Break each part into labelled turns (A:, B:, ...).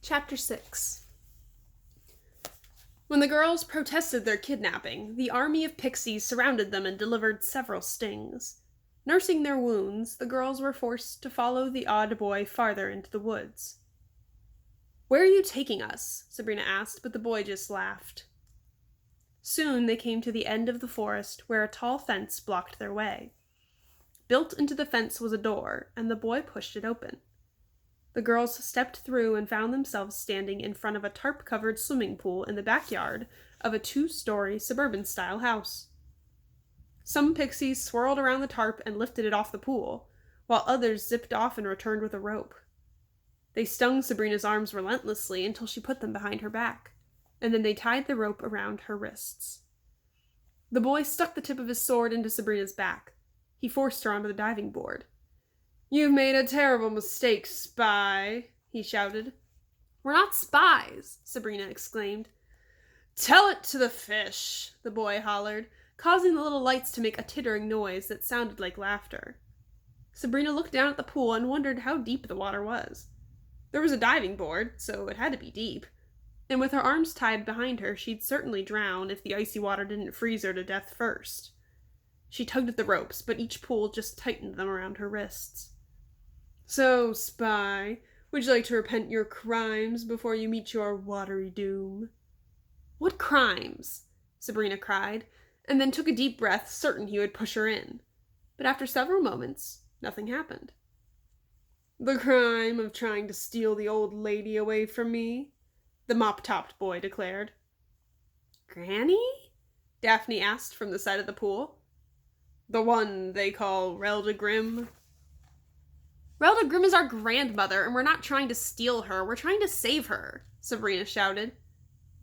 A: Chapter 6. When the girls protested their kidnapping, the army of pixies surrounded them and delivered several stings. Nursing their wounds, the girls were forced to follow the odd boy farther into the woods. "Where are you taking us?" Sabrina asked, but the boy just laughed. Soon they came to the end of the forest where a tall fence blocked their way. Built into the fence was a door, and the boy pushed it open. The girls stepped through and found themselves standing in front of a tarp-covered swimming pool in the backyard of a 2-story suburban-style house. Some pixies swirled around the tarp and lifted it off the pool, while others zipped off and returned with a rope. They stung Sabrina's arms relentlessly until she put them behind her back, and then they tied the rope around her wrists. The boy stuck the tip of his sword into Sabrina's back. He forced her onto the diving board. "You've made a terrible mistake, spy," he shouted. "We're not spies," Sabrina exclaimed. "Tell it to the fish," the boy hollered, causing the little lights to make a tittering noise that sounded like laughter. Sabrina looked down at the pool and wondered how deep the water was. There was a diving board, so it had to be deep. And with her arms tied behind her, she'd certainly drown if the icy water didn't freeze her to death first. She tugged at the ropes, but each pull just tightened them around her wrists. "So, spy, would you like to repent your crimes before you meet your watery doom?" "What crimes?" Sabrina cried, and then took a deep breath, certain he would push her in. But after several moments, nothing happened. "The crime of trying to steal the old lady away from me," the mop-topped boy declared. "Granny?" Daphne asked from the side of the pool. "The one they call Relda Grimm." "Relda Grimm is our grandmother, and we're not trying to steal her, we're trying to save her," Sabrina shouted.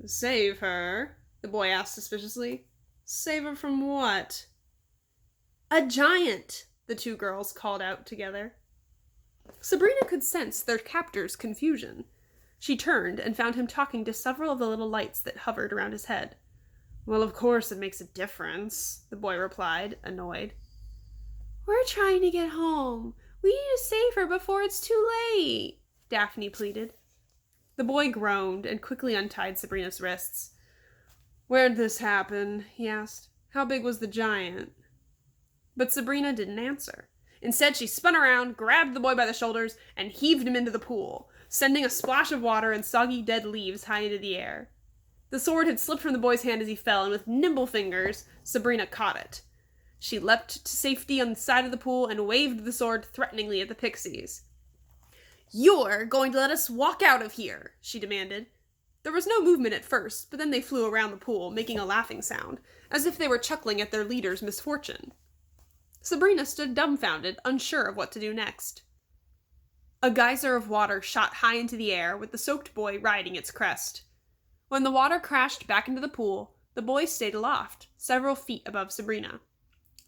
A: "Save her?" the boy asked suspiciously. "Save her from what?" "A giant," the two girls called out together. Sabrina could sense their captor's confusion. She turned and found him talking to several of the little lights that hovered around his head. "Well, of course it makes a difference," the boy replied, annoyed. "We're trying to get home. We need to save her before it's too late," Daphne pleaded. The boy groaned and quickly untied Sabrina's wrists. "Where'd this happen?" he asked. "How big was the giant?" But Sabrina didn't answer. Instead, she spun around, grabbed the boy by the shoulders, and heaved him into the pool, sending a splash of water and soggy dead leaves high into the air. The sword had slipped from the boy's hand as he fell, and with nimble fingers, Sabrina caught it. She leapt to safety on the side of the pool and waved the sword threateningly at the pixies. "You're going to let us walk out of here," she demanded. There was no movement at first, but then they flew around the pool, making a laughing sound, as if they were chuckling at their leader's misfortune. Sabrina stood dumbfounded, unsure of what to do next. A geyser of water shot high into the air, with the soaked boy riding its crest. When the water crashed back into the pool, the boy stayed aloft, several feet above Sabrina.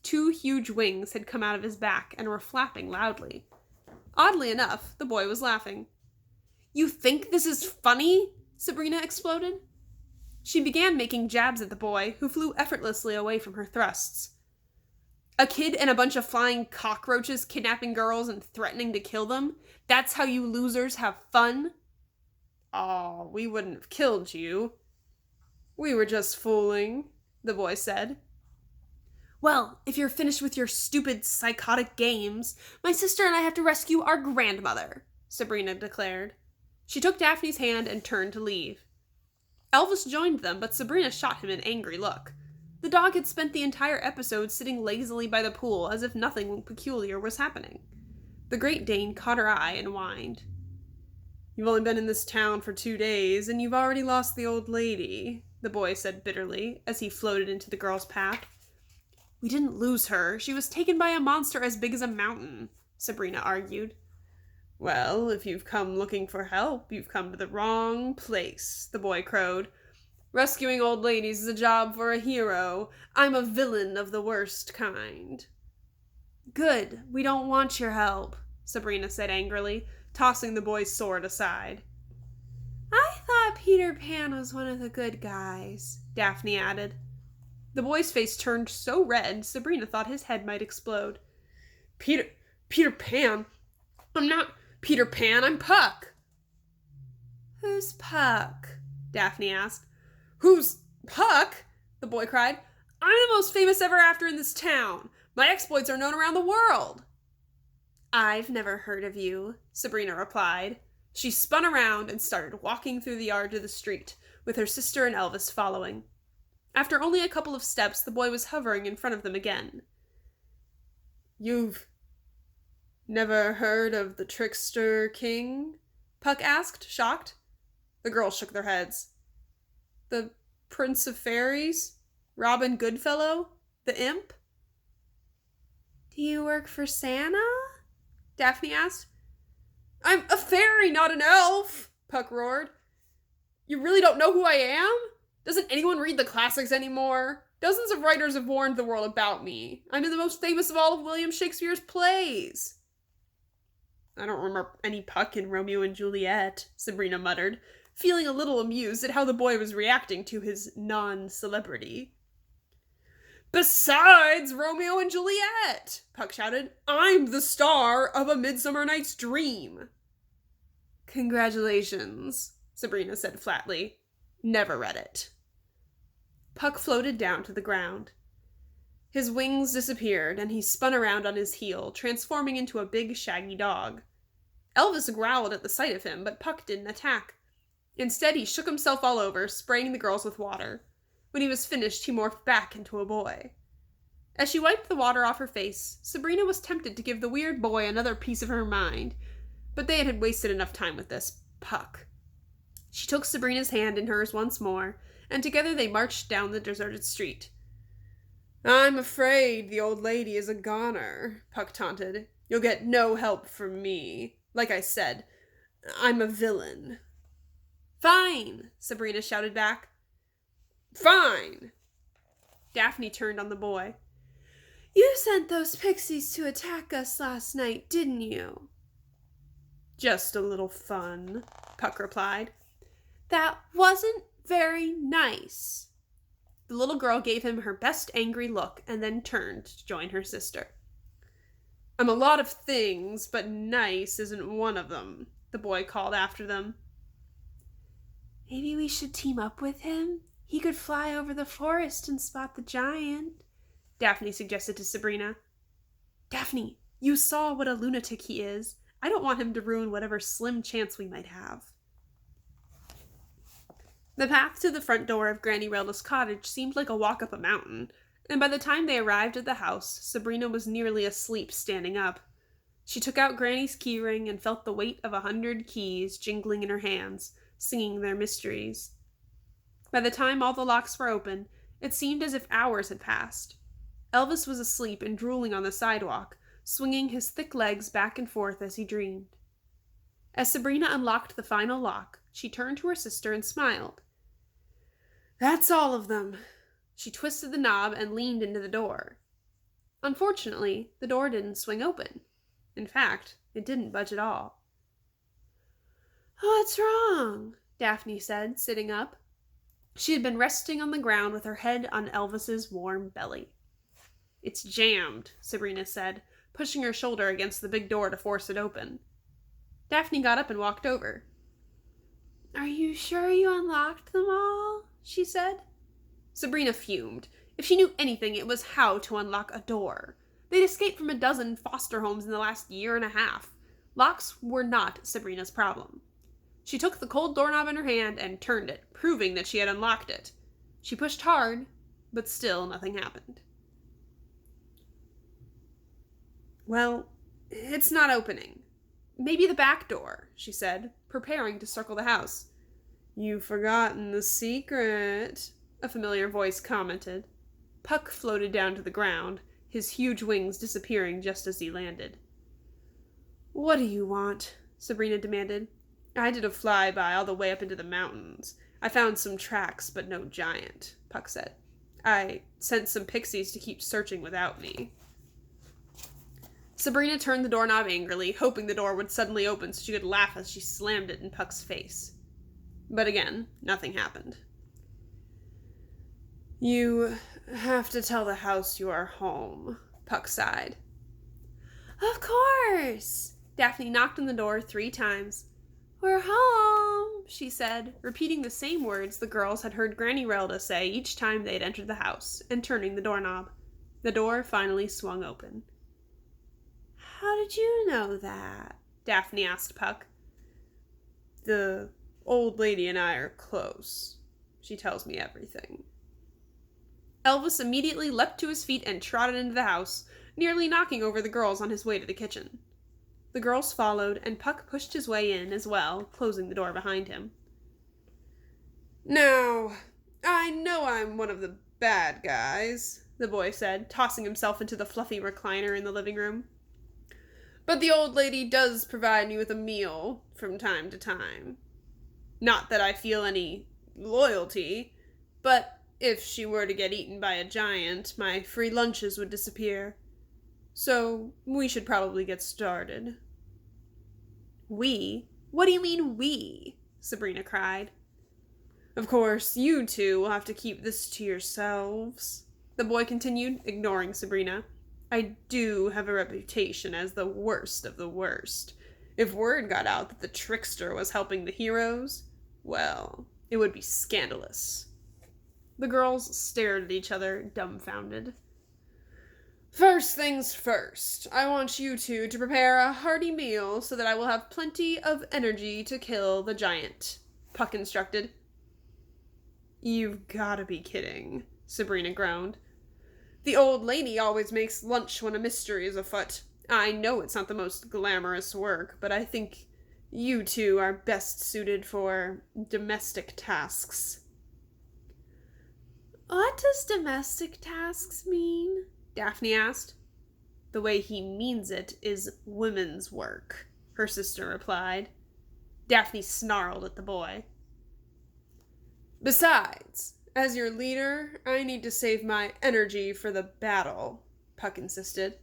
A: 2 huge wings had come out of his back and were flapping loudly. Oddly enough, the boy was laughing. "You think this is funny?" Sabrina exploded. She began making jabs at the boy, who flew effortlessly away from her thrusts. "A kid and a bunch of flying cockroaches kidnapping girls and threatening to kill them? That's how you losers have fun?" "Aw, we wouldn't have killed you. We were just fooling," the boy said. "Well, if you're finished with your stupid, psychotic games, my sister and I have to rescue our grandmother," Sabrina declared. She took Daphne's hand and turned to leave. Elvis joined them, but Sabrina shot him an angry look. The dog had spent the entire episode sitting lazily by the pool as if nothing peculiar was happening. The Great Dane caught her eye and whined. "You've only been in this town for 2 days, and you've already lost the old lady," the boy said bitterly, as he floated into the girl's path. "We didn't lose her. She was taken by a monster as big as a mountain," Sabrina argued. "Well, if you've come looking for help, you've come to the wrong place," the boy crowed. "Rescuing old ladies is a job for a hero. I'm a villain of the worst kind." "Good. We don't want your help," Sabrina said angrily, tossing the boy's sword aside. "I thought Peter Pan was one of the good guys," Daphne added. The boy's face turned so red, Sabrina thought his head might explode. Peter Pan? I'm not Peter Pan, I'm Puck." "Who Who's Puck? Daphne asked. Who's Puck? The boy cried. I'm the most famous ever after in this town. My exploits are known around the world. I've never heard of you, Sabrina replied. She spun around and started walking through the yard to the street, with her sister and Elvis following. After only a couple of steps, the boy was hovering in front of them again. You've never heard of the trickster king? Puck asked, shocked. The girls shook their heads. The Prince of Fairies? Robin Goodfellow? The imp? Do you work for Santa? Daphne asked. I'm a fairy, not an elf, Puck roared. You really don't know who I am? Doesn't anyone read the classics anymore? Dozens of writers have warned the world about me. I'm in the most famous of all of William Shakespeare's plays. I don't remember any Puck in Romeo and Juliet, Sabrina muttered, feeling a little amused at how the boy was reacting to his non-celebrity. Besides Romeo and Juliet, Puck shouted, I'm the star of A Midsummer Night's Dream. Congratulations, Sabrina said flatly. Never read it. Puck floated down to the ground. His wings disappeared, and he spun around on his heel, transforming into a big, shaggy dog. Elvis growled at the sight of him, but Puck didn't attack. Instead, he shook himself all over, spraying the girls with water. When he was finished, he morphed back into a boy. As she wiped the water off her face, Sabrina was tempted to give the weird boy another piece of her mind, but they had wasted enough time with this Puck. She took Sabrina's hand in hers once more, and together they marched down the deserted street. I'm afraid the old lady is a goner, Puck taunted. You'll get no help from me. Like I said, I'm a villain. Fine, Sabrina shouted back. Fine! Daphne turned on the boy. You sent those pixies to attack us last night, didn't you? Just a little fun, Puck replied. That wasn't very nice. The little girl gave him her best angry look and then turned to join her sister. I'm a lot of things, but nice isn't one of them, the boy called after them. Maybe we should team up with him? He could fly over the forest and spot the giant, Daphne suggested to Sabrina. Daphne, you saw what a lunatic he is. I don't want him to ruin whatever slim chance we might have. The path to the front door of Granny Relda's cottage seemed like a walk up a mountain, and by the time they arrived at the house, Sabrina was nearly asleep standing up. She took out Granny's keyring and felt the weight of 100 keys jingling in her hands, singing their mysteries. By the time all the locks were open, it seemed as if hours had passed. Elvis was asleep and drooling on the sidewalk, swinging his thick legs back and forth as he dreamed. As Sabrina unlocked the final lock, she turned to her sister and smiled. That's all of them. She twisted the knob and leaned into the door. Unfortunately, the door didn't swing open. In fact, it didn't budge at all. What's wrong? Daphne said, sitting up. She had been resting on the ground with her head on Elvis's warm belly. It's jammed, Sabrina said, pushing her shoulder against the big door to force it open. Daphne got up and walked over. Are you sure you unlocked them all? She said. Sabrina fumed. If she knew anything, it was how to unlock a door. They'd escaped from a dozen foster homes in the last year and a half. Locks were not Sabrina's problem. She took the cold doorknob in her hand and turned it, proving that she had unlocked it. She pushed hard, but still nothing happened. Well, it's not opening. Maybe the back door, she said, preparing to circle the house. You've forgotten the secret, a familiar voice commented. Puck floated down to the ground, his huge wings disappearing just as he landed. What do you want? Sabrina demanded. I did a flyby all the way up into the mountains. I found some tracks, but no giant, Puck said. I sent some pixies to keep searching without me. Sabrina turned the doorknob angrily, hoping the door would suddenly open so she could laugh as she slammed it in Puck's face. But again, nothing happened. You have to tell the house you are home, Puck sighed. Of course! Daphne knocked on the door 3 times. We're home, she said, repeating the same words the girls had heard Granny Relda say each time they had entered the house, and turning the doorknob. The door finally swung open. "How did you know that?" Daphne asked Puck. "The old lady and I are close. She tells me everything." Elvis immediately leapt to his feet and trotted into the house, nearly knocking over the girls on his way to the kitchen. The girls followed, and Puck pushed his way in as well, closing the door behind him. "Now, I know I'm one of the bad guys," the boy said, tossing himself into the fluffy recliner in the living room. "But the old lady does provide me with a meal from time to time. Not that I feel any loyalty, but if she were to get eaten by a giant, my free lunches would disappear. So we should probably get started." "We? What do you mean, we?" Sabrina cried. "Of course, you two will have to keep this to yourselves," the boy continued, ignoring Sabrina. "I do have a reputation as the worst of the worst. If word got out that the trickster was helping the heroes, well, it would be scandalous." The girls stared at each other, dumbfounded. "First things first, I want you two to prepare a hearty meal so that I will have plenty of energy to kill the giant," Puck instructed. "You've gotta be kidding," Sabrina groaned. "The old lady always makes lunch when a mystery is afoot. I know it's not the most glamorous work, but I think you two are best suited for domestic tasks." "What does domestic tasks mean?" Daphne asked. "The way he means it is women's work," her sister replied. Daphne snarled at the boy. "Besides, as your leader, I need to save my energy for the battle," Puck insisted.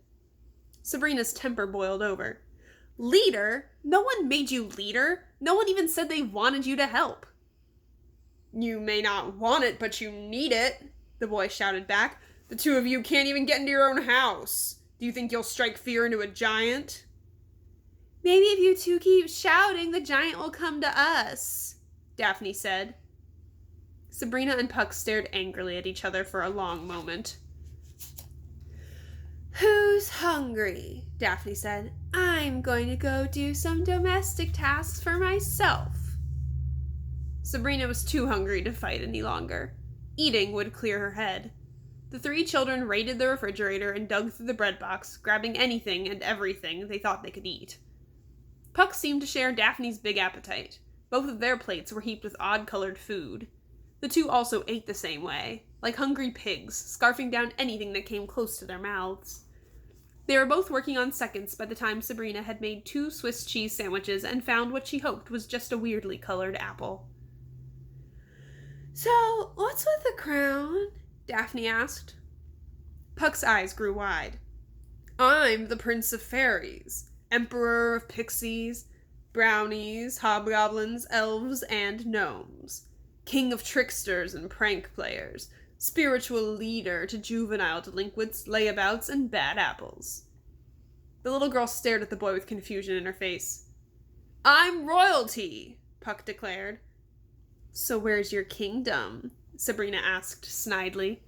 A: Sabrina's temper boiled over. "Leader? No one made you leader. No one even said they wanted you to help." "You may not want it, but you need it," the boy shouted back. "The two of you can't even get into your own house. Do you think you'll strike fear into a giant?" "Maybe if you two keep shouting, the giant will come to us," Daphne said. Sabrina and Puck stared angrily at each other for a long moment. "Who's hungry?" Daphne said. "I'm going to go do some domestic tasks for myself." Sabrina was too hungry to fight any longer. Eating would clear her head. The three children raided the refrigerator and dug through the bread box, grabbing anything and everything they thought they could eat. Puck seemed to share Daphne's big appetite. Both of their plates were heaped with odd-colored food. The two also ate the same way, like hungry pigs, scarfing down anything that came close to their mouths. They were both working on seconds by the time Sabrina had made 2 Swiss cheese sandwiches and found what she hoped was just a weirdly colored apple. "So, what's with the crown?" Daphne asked. Puck's eyes grew wide. "I'm the Prince of Fairies, Emperor of Pixies, Brownies, Hobgoblins, Elves, and Gnomes, King of Tricksters and Prank Players, Spiritual Leader to Juvenile Delinquents, Layabouts, and Bad Apples." The little girl stared at the boy with confusion in her face. "I'm royalty," Puck declared. "So where's your kingdom?" Sabrina asked snidely.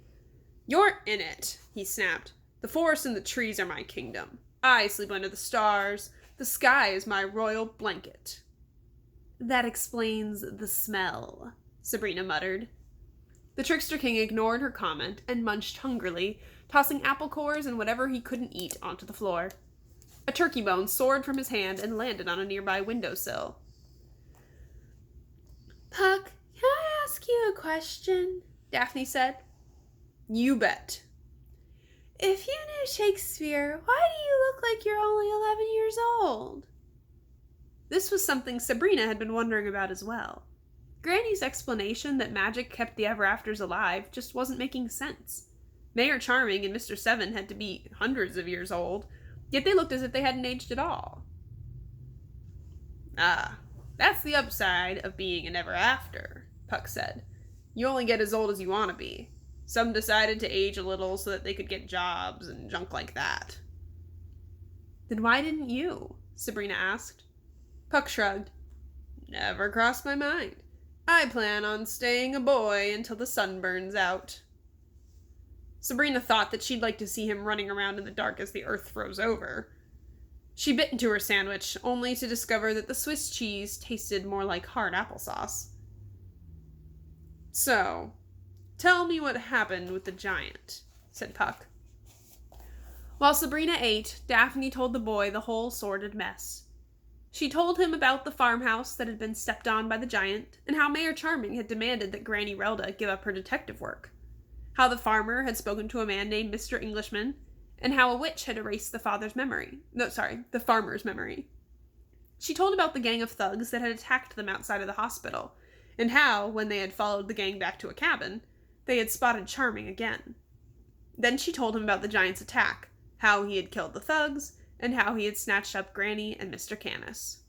A: "You're in it," he snapped. "The forest and the trees are my kingdom. I sleep under the stars. The sky is my royal blanket." "That explains the smell," Sabrina muttered. The Trickster King ignored her comment and munched hungrily, tossing apple cores and whatever he couldn't eat onto the floor. A turkey bone soared from his hand and landed on a nearby windowsill. "Puck, can I ask you a question?" Daphne said. "You bet." "If you knew Shakespeare, why do you look like you're only 11 years old?" This was something Sabrina had been wondering about as well. Granny's explanation that magic kept the ever-afters alive just wasn't making sense. Mayor Charming and Mr. Seven had to be hundreds of years old, yet they looked as if they hadn't aged at all. "Ah, that's the upside of being an ever-after," Puck said. "You only get as old as you want to be. Some decided to age a little so that they could get jobs and junk like that." "Then why didn't you?" Sabrina asked. Puck shrugged. Never crossed my mind. I plan on staying a boy until the sun burns out. Sabrina thought that she'd like to see him running around in the dark as the earth froze over. She bit into her sandwich, only to discover that the Swiss cheese tasted more like hard applesauce. So, tell me what happened with the giant, said Puck. While Sabrina ate, Daphne told the boy the whole sordid mess. She told him about the farmhouse that had been stepped on by the giant, and how Mayor Charming had demanded that Granny Relda give up her detective work. How the farmer had spoken to a man named Mr. Englishman, and how a witch had erased the farmer's memory. She told about the gang of thugs that had attacked them outside of the hospital, and how, when they had followed the gang back to a cabin, they had spotted Charming again. Then she told him about the giant's attack, how he had killed the thugs, and how he had snatched up Granny and Mr. Canis.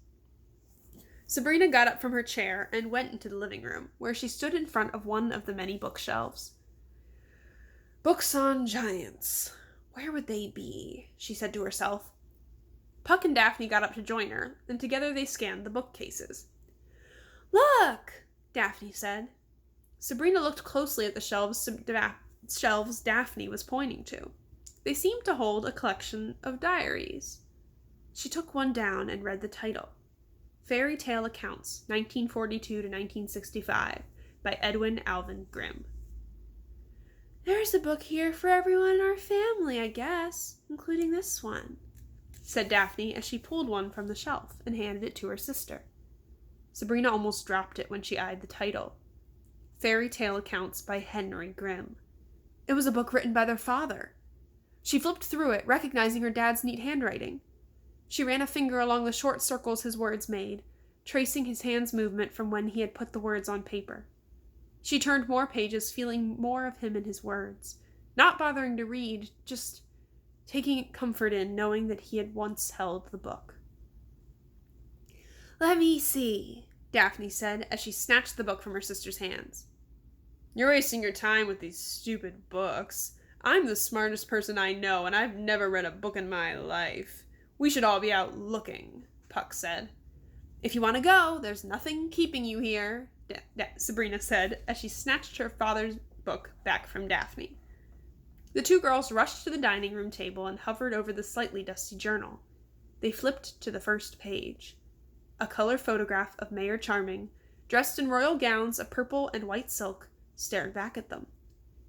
A: Sabrina got up from her chair and went into the living room, where she stood in front of one of the many bookshelves. Books on giants. Where would they be? She said to herself. Puck and Daphne got up to join her, and together they scanned the bookcases. Look, Daphne said. Sabrina looked closely at the shelves Daphne was pointing to. They seemed to hold a collection of diaries. She took one down and read the title. Fairy Tale Accounts, 1942 to 1965, by Edwin Alvin Grimm. There's a book here for everyone in our family, I guess, including this one, said Daphne as she pulled one from the shelf and handed it to her sister. Sabrina almost dropped it when she eyed the title. Fairy Tale Accounts by Henry Grimm. It was a book written by their father. She flipped through it, recognizing her dad's neat handwriting. She ran a finger along the short circles his words made, tracing his hand's movement from when he had put the words on paper. She turned more pages, feeling more of him in his words, not bothering to read, just taking comfort in knowing that he had once held the book. Let me see, Daphne said as she snatched the book from her sister's hands. You're wasting your time with these stupid books. I'm the smartest person I know, and I've never read a book in my life. We should all be out looking, Puck said. If you want to go, there's nothing keeping you here, Sabrina said as she snatched her father's book back from Daphne. The two girls rushed to the dining room table and hovered over the slightly dusty journal. They flipped to the first page. A color photograph of Mayor Charming, dressed in royal gowns of purple and white silk, stared back at them.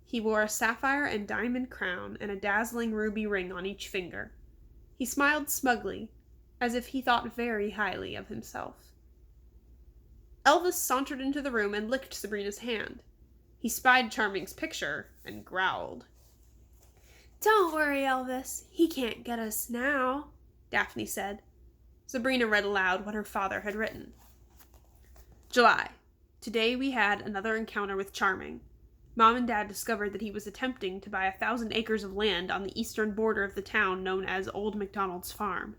A: He wore a sapphire and diamond crown and a dazzling ruby ring on each finger. He smiled smugly, as if he thought very highly of himself. Elvis sauntered into the room and licked Sabrina's hand. He spied Charming's picture and growled. Don't worry, Elvis. He can't get us now, Daphne said. Sabrina read aloud what her father had written. July. Today we had another encounter with Charming. Mom and Dad discovered that he was attempting to buy 1,000 acres of land on the eastern border of the town known as Old MacDonald's Farm.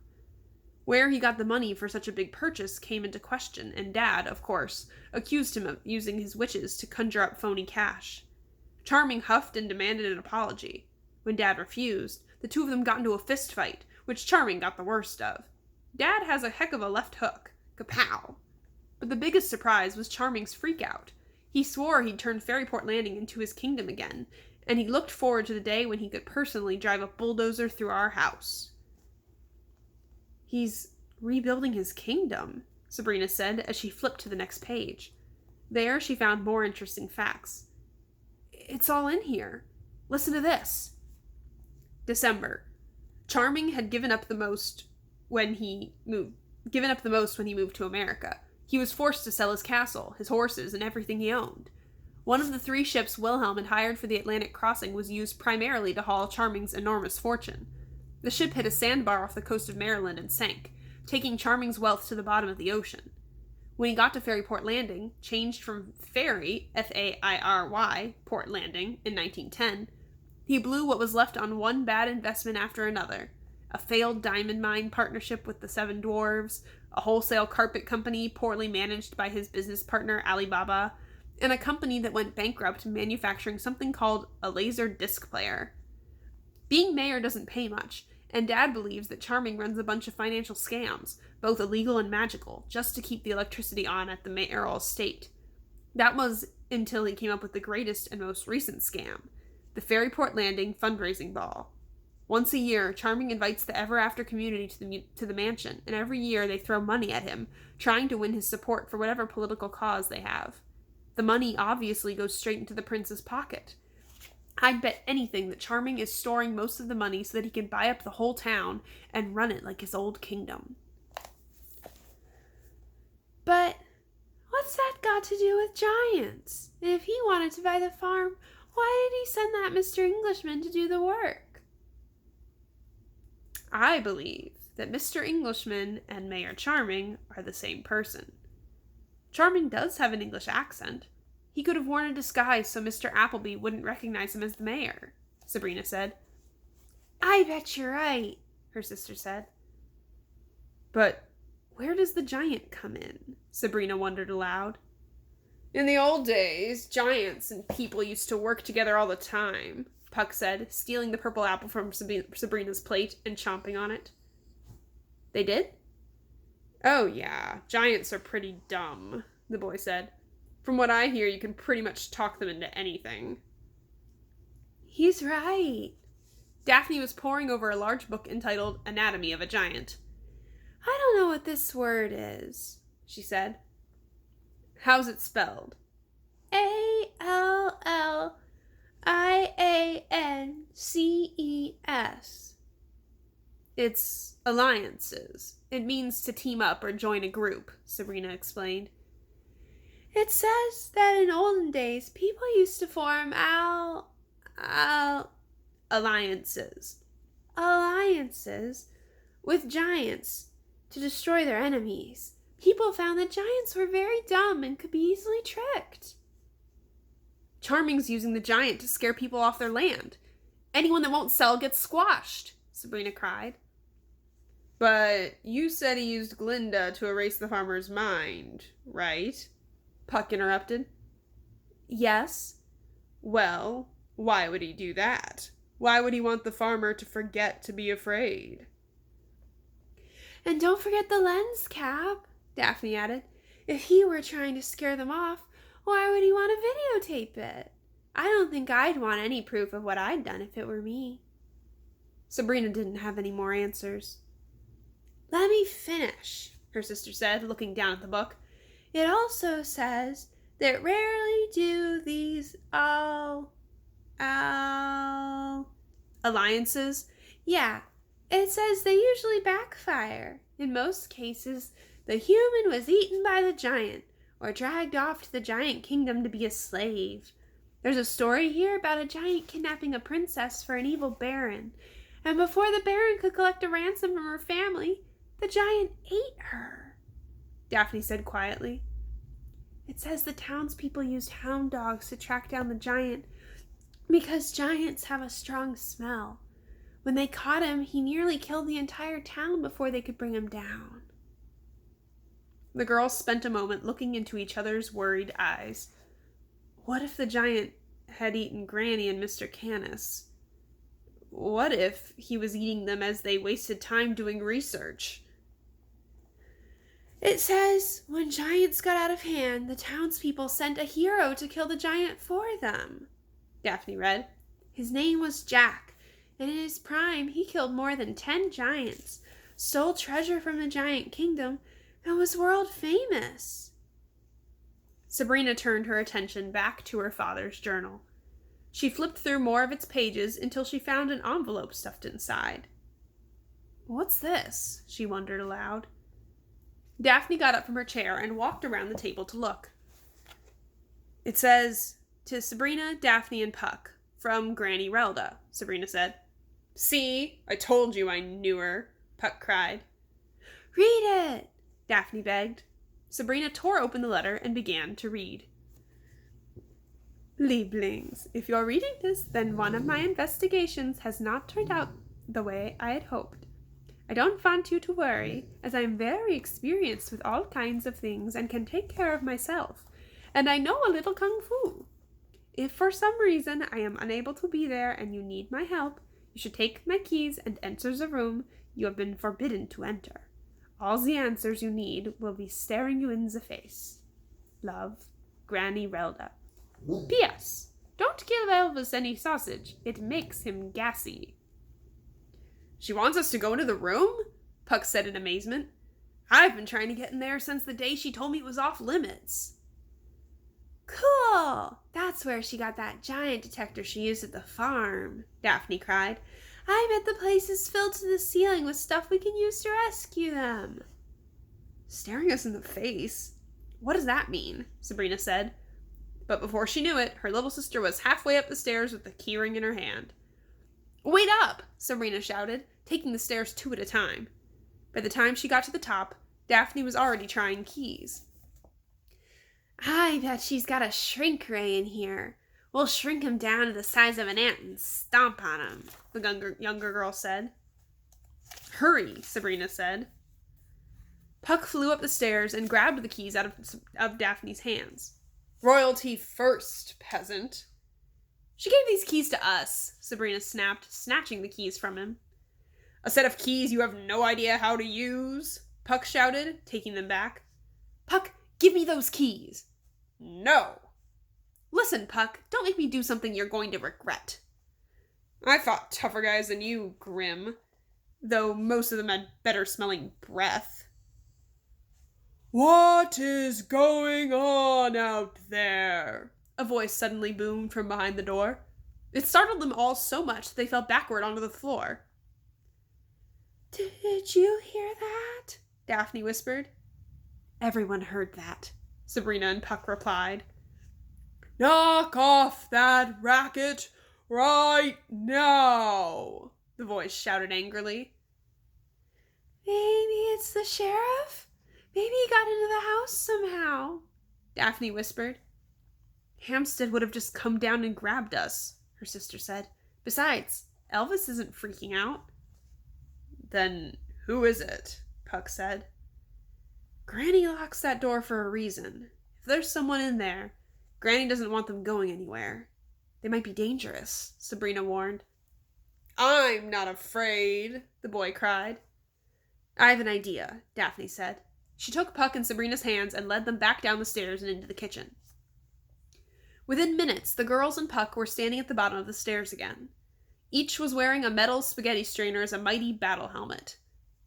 A: Where he got the money for such a big purchase came into question, and Dad, of course, accused him of using his witches to conjure up phony cash. Charming huffed and demanded an apology. When Dad refused, the two of them got into a fist fight, which Charming got the worst of. Dad has a heck of a left hook. Kapow! But the biggest surprise was Charming's freakout. He swore he'd turn Fairyport Landing into his kingdom again, and he looked forward to the day when he could personally drive a bulldozer through our house. He's rebuilding his kingdom, Sabrina said as she flipped to the next page. There she found more interesting facts. It's all in here. Listen to this. December. Charming had given up the most when he moved to America. He was forced to sell his castle, his horses, and everything he owned. One of the 3 ships Wilhelm had hired for the Atlantic crossing was used primarily to haul Charming's enormous fortune. The ship hit a sandbar off the coast of Maryland and sank, taking Charming's wealth to the bottom of the ocean. When he got to Fairyport Landing, changed from Fairy, F-A-I-R-Y, Port Landing, in 1910, he blew what was left on one bad investment after another. A failed diamond mine partnership with the 7 Dwarves, a wholesale carpet company poorly managed by his business partner Alibaba, and a company that went bankrupt manufacturing something called a laser disc player. Being mayor doesn't pay much, and Dad believes that Charming runs a bunch of financial scams, both illegal and magical, just to keep the electricity on at the mayoral estate. That was until he came up with the greatest and most recent scam, the Ferryport Landing fundraising ball. Once a year, Charming invites the ever-after community to the mansion, and every year they throw money at him, trying to win his support for whatever political cause they have. The money obviously goes straight into the prince's pocket. I'd bet anything that Charming is storing most of the money so that he can buy up the whole town and run it like his old kingdom.
B: But what's that got to do with giants? If he wanted to buy the farm, why did he send that Mr. Englishman to do the work?
A: I believe that Mr. Englishman and Mayor Charming are the same person. Charming does have an English accent. He could have worn a disguise so Mr. Appleby wouldn't recognize him as the mayor, Sabrina said.
B: I bet you're right, her sister said.
A: But where does the giant come in? Sabrina wondered aloud. In the old days, giants and people used to work together all the time, Puck said, stealing the purple apple from Sabrina's plate and chomping on it. They did? Oh yeah, giants are pretty dumb, the boy said. From what I hear, you can pretty much talk them into anything.
B: He's right.
A: Daphne was poring over a large book entitled Anatomy of a Giant.
B: I don't know what this word is, she said.
A: How's it spelled?
B: Alliances.
A: It's alliances. It means to team up or join a group, Sabrina explained.
B: It says that in olden days, people used to form
A: alliances
B: with giants to destroy their enemies. People found that giants were very dumb and could be easily tricked.
A: Charming's using the giant to scare people off their land. Anyone that won't sell gets squashed, Sabrina cried. But you said he used Glinda to erase the farmer's mind, right? Puck interrupted.
B: Yes.
A: Well, why would he do that? Why would he want the farmer to forget to be afraid?
B: And don't forget the lens cap, Daphne added. If he were trying to scare them off, why would he want to videotape it? I don't think I'd want any proof of what I'd done if it were me.
A: Sabrina didn't have any more answers.
B: Let me finish,
A: her sister said, looking down at the book.
B: It also says that rarely do these
A: alliances?
B: Yeah, it says they usually backfire. In most cases, the human was eaten by the giant or dragged off to the giant kingdom to be a slave. There's a story here about a giant kidnapping a princess for an evil baron, and before the baron could collect a ransom from her family, the giant ate her,
A: Daphne said quietly.
B: It says the townspeople used hound dogs to track down the giant because giants have a strong smell. When they caught him, he nearly killed the entire town before they could bring him down.
A: The girls spent a moment looking into each other's worried eyes. What if the giant had eaten Granny and Mr. Canis? What if he was eating them as they wasted time doing research?
B: It says, when giants got out of hand, the townspeople sent a hero to kill the giant for them,
A: Daphne read.
B: His name was Jack, and in his prime he killed more than 10 giants, stole treasure from the giant kingdom, and was world famous.
A: Sabrina turned her attention back to her father's journal. She flipped through more of its pages until she found an envelope stuffed inside. What's this? She wondered aloud. Daphne got up from her chair and walked around the table to look. It says, to Sabrina, Daphne, and Puck, from Granny Relda, Sabrina said. See? I told you I knew her, Puck cried.
B: Read it,
A: Daphne begged. Sabrina tore open the letter and began to read. Lieblings, if you're reading this, then one of my investigations has not turned out the way I had hoped. I don't want you to worry, as I am very experienced with all kinds of things and can take care of myself, and I know a little kung fu. If for some reason I am unable to be there and you need my help,
B: You should take my keys and enter the room you have been forbidden to enter. All the answers you need will be staring you in the face. Love, Granny Relda. P.S. Don't give Elvis any sausage. It makes him gassy.
A: She wants us to go into the room? Puck said in amazement. I've been trying to get in there since the day she told me it was off limits.
B: Cool! That's where she got that giant detector she used at the farm, Daphne cried. I bet the place is filled to the ceiling with stuff we can use to rescue them.
A: Staring us in the face? What does that mean? Sabrina said. But before she knew it, her little sister was halfway up the stairs with the keyring in her hand. Wait up! Sabrina shouted, taking the stairs 2 at a time. By the time she got to the top, Daphne was already trying keys.
B: I bet she's got a shrink ray in here. We'll shrink him down to the size of an ant and stomp on him,
A: the younger girl said. Hurry, Sabrina said. Puck flew up the stairs and grabbed the keys out of Daphne's hands. Royalty first, peasant. She gave these keys to us, Sabrina snapped, snatching the keys from him. A set of keys you have no idea how to use? Puck shouted, taking them back. Puck, give me those keys. No. Listen, Puck, don't make me do something you're going to regret. I fought tougher guys than you, Grimm, though most of them had better smelling breath. What is going on out there? A voice suddenly boomed from behind the door. It startled them all so much that they fell backward onto the floor.
B: Did you hear that?
A: Daphne whispered. Everyone heard that, Sabrina and Puck replied. Knock off that racket right now, the voice shouted angrily.
B: Maybe it's the sheriff? Maybe he got into the house somehow,
A: Daphne whispered. Hampstead would have just come down and grabbed us, her sister said. Besides, Elvis isn't freaking out. Then who is it? Puck said. Granny locks that door for a reason. If there's someone in there, Granny doesn't want them going anywhere. They might be dangerous, Sabrina warned. I'm not afraid, the boy cried. I have an idea, Daphne said. She took Puck and Sabrina's hands and led them back down the stairs and into the kitchen. Within minutes, the girls and Puck were standing at the bottom of the stairs again. Each was wearing a metal spaghetti strainer as a mighty battle helmet.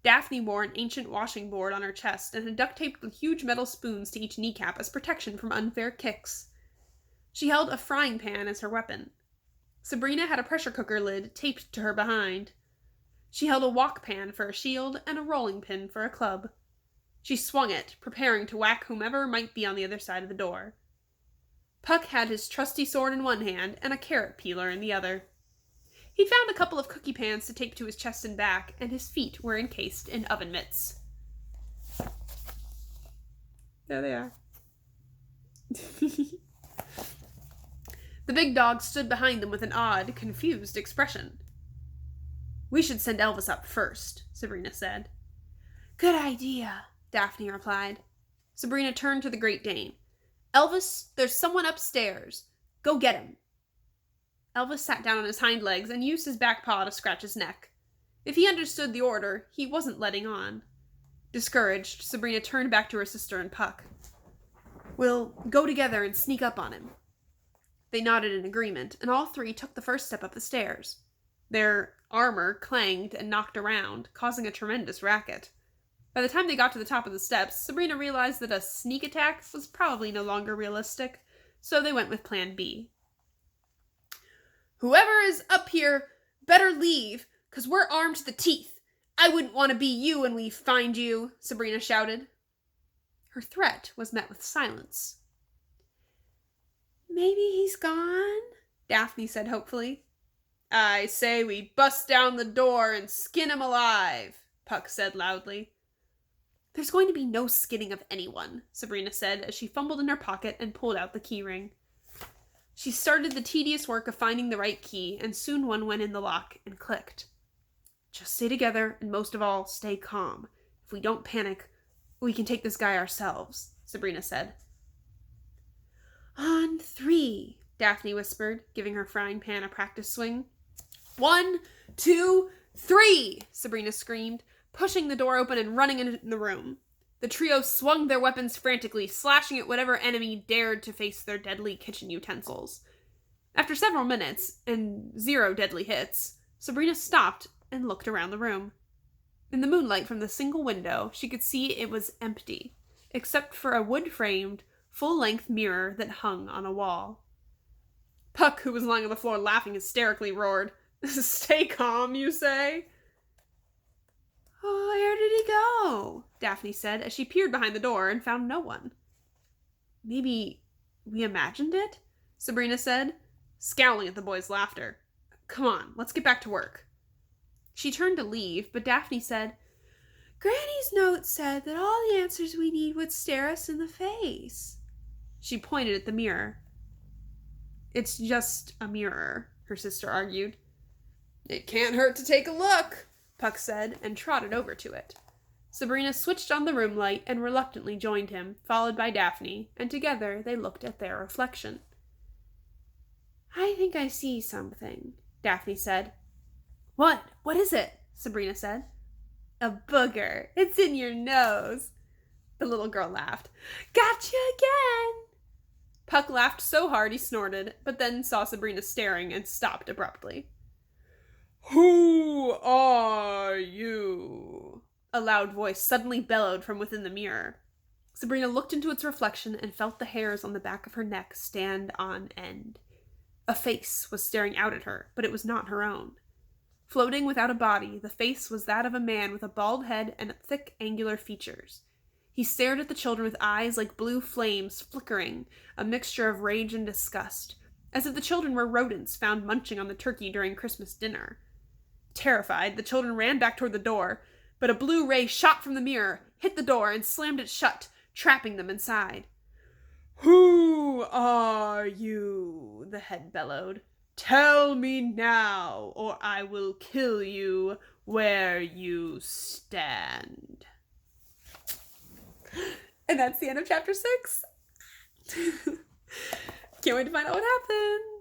A: Daphne wore an ancient washing board on her chest and had duct-taped the huge metal spoons to each kneecap as protection from unfair kicks. She held a frying pan as her weapon. Sabrina had a pressure cooker lid taped to her behind. She held a wok pan for a shield and a rolling pin for a club. She swung it, preparing to whack whomever might be on the other side of the door. Puck had his trusty sword in one hand and a carrot peeler in the other. He'd found a couple of cookie pans to tape to his chest and back, and his feet were encased in oven mitts. There they are. The big dog stood behind them with an odd, confused expression. We should send Elvis up first, Sabrina said.
B: Good idea,
A: Daphne replied. Sabrina turned to the Great Dane. Elvis, there's someone upstairs. Go get him. Elvis sat down on his hind legs and used his back paw to scratch his neck. If he understood the order, he wasn't letting on. Discouraged, Sabrina turned back to her sister and Puck. We'll go together and sneak up on him. They nodded in agreement, and all three took the first step up the stairs. Their armor clanged and knocked around, causing a tremendous racket. By the time they got to the top of the steps, Sabrina realized that a sneak attack was probably no longer realistic, so they went with Plan B. Whoever is up here better leave, 'cause we're armed to the teeth. I wouldn't want to be you when we find you, Sabrina shouted. Her threat was met with silence.
B: Maybe he's gone,
A: Daphne said hopefully. I say we bust down the door and skin him alive, Puck said loudly. There's going to be no skinning of anyone, Sabrina said as she fumbled in her pocket and pulled out the key ring. She started the tedious work of finding the right key, and soon one went in the lock and clicked. Just stay together, and most of all, stay calm. If we don't panic, we can take this guy ourselves, Sabrina said. On 3, Daphne whispered, giving her frying pan a practice swing. 1, 2, 3, Sabrina screamed, pushing the door open and running into the room. The trio swung their weapons frantically, slashing at whatever enemy dared to face their deadly kitchen utensils. After several minutes, and 0 deadly hits, Sabrina stopped and looked around the room. In the moonlight from the single window, she could see it was empty, except for a wood-framed, full-length mirror that hung on a wall. Puck, who was lying on the floor laughing hysterically, roared, "Stay calm, you say?"
B: "Oh, where did he go?"
A: Daphne said as she peered behind the door and found no one. "Maybe we imagined it?" Sabrina said, scowling at the boys' laughter. "Come on, let's get back to work." She turned to leave, but Daphne said,
B: "Granny's note said that all the answers we need would stare us in the face."
A: She pointed at the mirror. "It's just a mirror," her sister argued. "It can't hurt to take a look," Puck said, and trotted over to it. Sabrina switched on the room light and reluctantly joined him, followed by Daphne, and together they looked at their reflection.
B: "I think I see something," Daphne said.
A: "What? What is it?" Sabrina said.
B: "A booger. It's in your nose."
A: The little girl laughed.
B: "Gotcha again!"
A: Puck laughed so hard he snorted, but then saw Sabrina staring and stopped abruptly. "Who are you?" a loud voice suddenly bellowed from within the mirror. Sabrina looked into its reflection and felt the hairs on the back of her neck stand on end. A face was staring out at her, but it was not her own. Floating without a body, the face was that of a man with a bald head and thick, angular features. He stared at the children with eyes like blue flames flickering, a mixture of rage and disgust, as if the children were rodents found munching on the turkey during Christmas dinner. Terrified, the children ran back toward the door, but a blue ray shot from the mirror, hit the door, and slammed it shut, trapping them inside. "Who are you?" the head bellowed. "Tell me now, or I will kill you where you stand." And that's the end of chapter 6. Can't wait to find out what happens.